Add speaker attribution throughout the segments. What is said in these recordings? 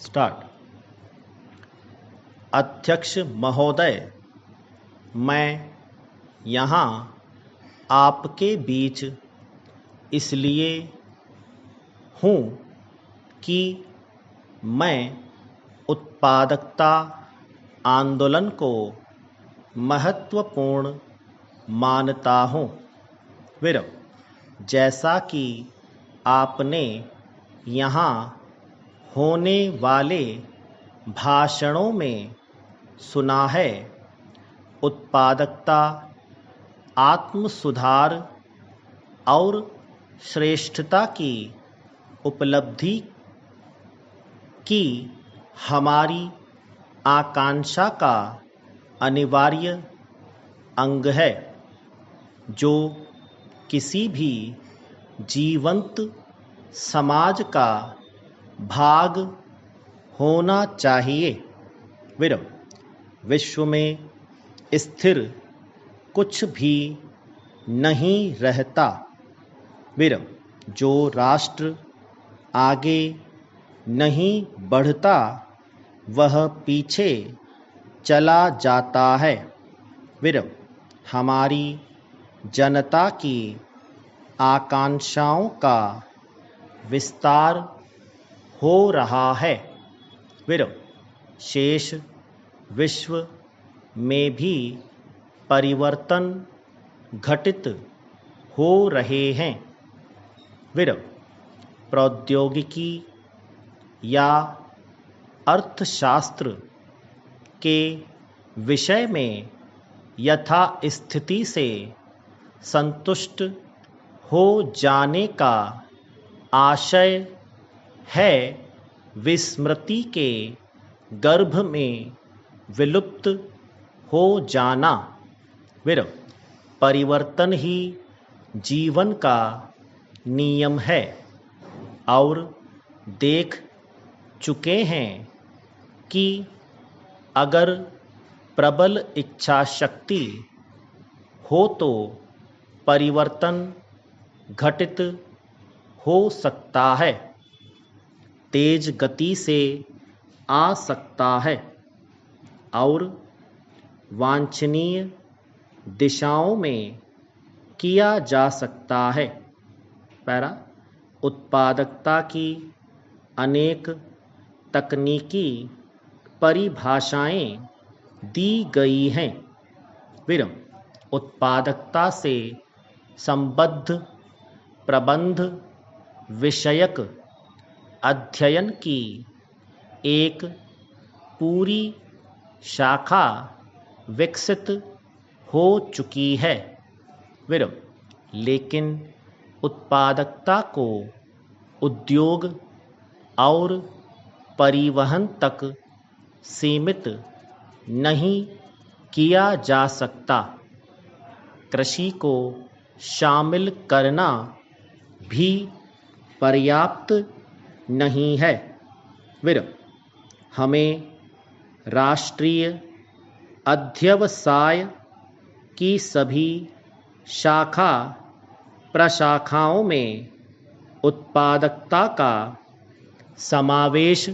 Speaker 1: Start. अध्यक्ष महोदय, मैं यहाँ आपके बीच इसलिए हूँ कि मैं उत्पादकता आंदोलन को महत्वपूर्ण मानता हूँ। विरम, जैसा कि आपने यहाँ होने वाले भाषणों में सुना है, उत्पादकता, आत्म सुधार और श्रेष्ठता की उपलब्धि की हमारी आकांक्षा का अनिवार्य अंग है, जो किसी भी जीवंत समाज का भाग होना चाहिए। विरम, विश्व में स्थिर कुछ भी नहीं रहता। विरम, जो राष्ट्र आगे नहीं बढ़ता वह पीछे चला जाता है। विरम, हमारी जनता की आकांक्षाओं का विस्तार हो रहा है। विरम, शेष विश्व में भी परिवर्तन घटित हो रहे हैं। विरम, प्रौद्योगिकी या अर्थशास्त्र के विषय में यथास्थिति से संतुष्ट हो जाने का आशय है विस्मृति के गर्भ में विलुप्त हो जाना। विरम, परिवर्तन ही जीवन का नियम है और देख चुके हैं कि अगर प्रबल इच्छा शक्ति हो तो परिवर्तन घटित हो सकता है, तेज गति से आ सकता है और वांछनीय दिशाओं में किया जा सकता है। पैरा, उत्पादकता की अनेक तकनीकी परिभाषाएं दी गई हैं। विरम, उत्पादकता से संबद्ध प्रबंध विषयक अध्ययन की एक पूरी शाखा विकसित हो चुकी है। विरम, लेकिन उत्पादकता को उद्योग और परिवहन तक सीमित नहीं किया जा सकता। कृषि को शामिल करना भी पर्याप्त नहीं है। विरम, हमें राष्ट्रीय अध्यवसाय की सभी शाखा प्रशाखाओं में उत्पादकता का समावेश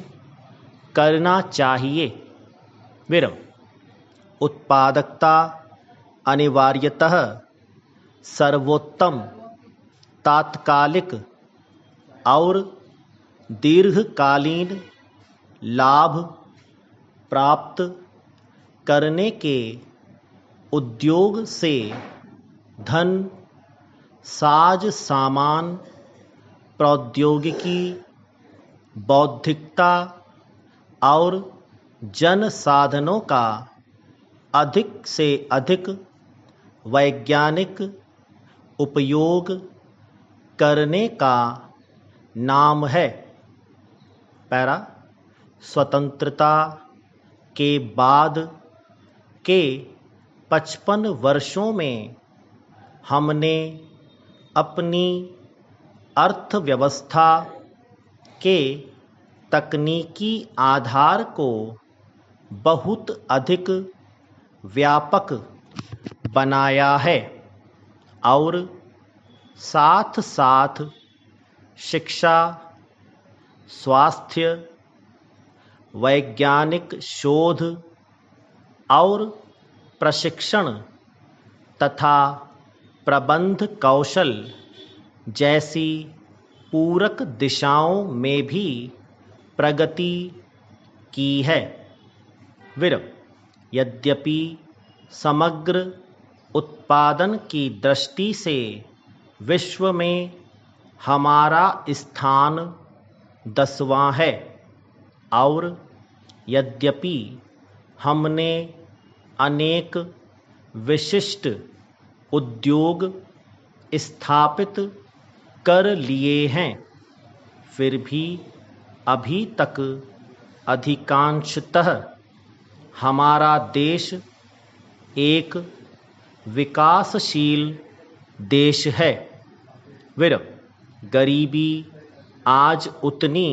Speaker 1: करना चाहिए। विरम, उत्पादकता अनिवार्यतः सर्वोत्तम तात्कालिक और दीर्घकालीन लाभ प्राप्त करने के उद्योग से धन, साज सामान, प्रौद्योगिकी, बौद्धिकता और जन साधनों का अधिक से अधिक वैज्ञानिक उपयोग करने का नाम है। पैरा, स्वतंत्रता के बाद के 55 वर्षों में हमने अपनी अर्थव्यवस्था के तकनीकी आधार को बहुत अधिक व्यापक बनाया है और साथ साथ शिक्षा, स्वास्थ्य, वैज्ञानिक शोध और प्रशिक्षण तथा प्रबंध कौशल जैसी पूरक दिशाओं में भी प्रगति की है। यद्यपि समग्र उत्पादन की दृष्टि से विश्व में हमारा स्थान 10वां है और यद्यपि हमने अनेक विशिष्ट उद्योग स्थापित कर लिए हैं, फिर भी अभी तक अधिकांशतः हमारा देश एक विकासशील देश है। गरीबी आज उतनी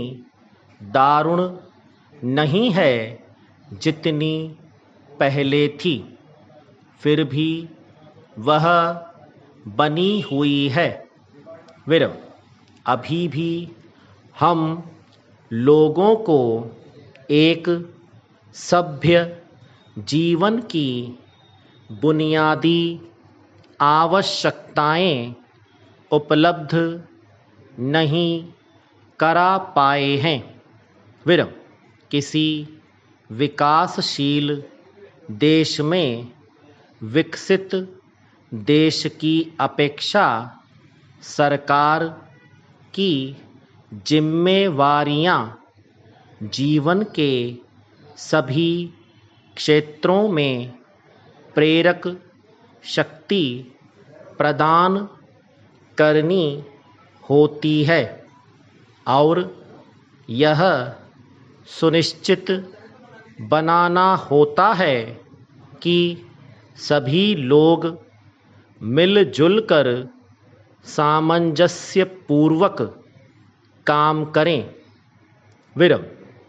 Speaker 1: दारुण नहीं है जितनी पहले थी, फिर भी वह बनी हुई है। अभी भी हम लोगों को एक सभ्य जीवन की बुनियादी आवश्यकताएं उपलब्ध नहीं करा पाए हैं। किसी विकासशील देश में विकसित देश की अपेक्षा सरकार की जिम्मेवारियां जीवन के सभी क्षेत्रों में प्रेरक शक्ति प्रदान करनी होती है और यह सुनिश्चित बनाना होता है कि सभी लोग मिलजुल कर सामंजस्यपूर्वक काम करें।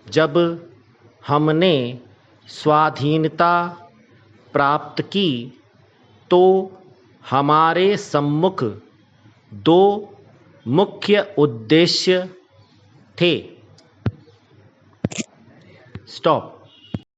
Speaker 1: जब हमने स्वाधीनता प्राप्त की तो हमारे सम्मुख 2 मुख्य उद्देश्य थे। स्टॉप।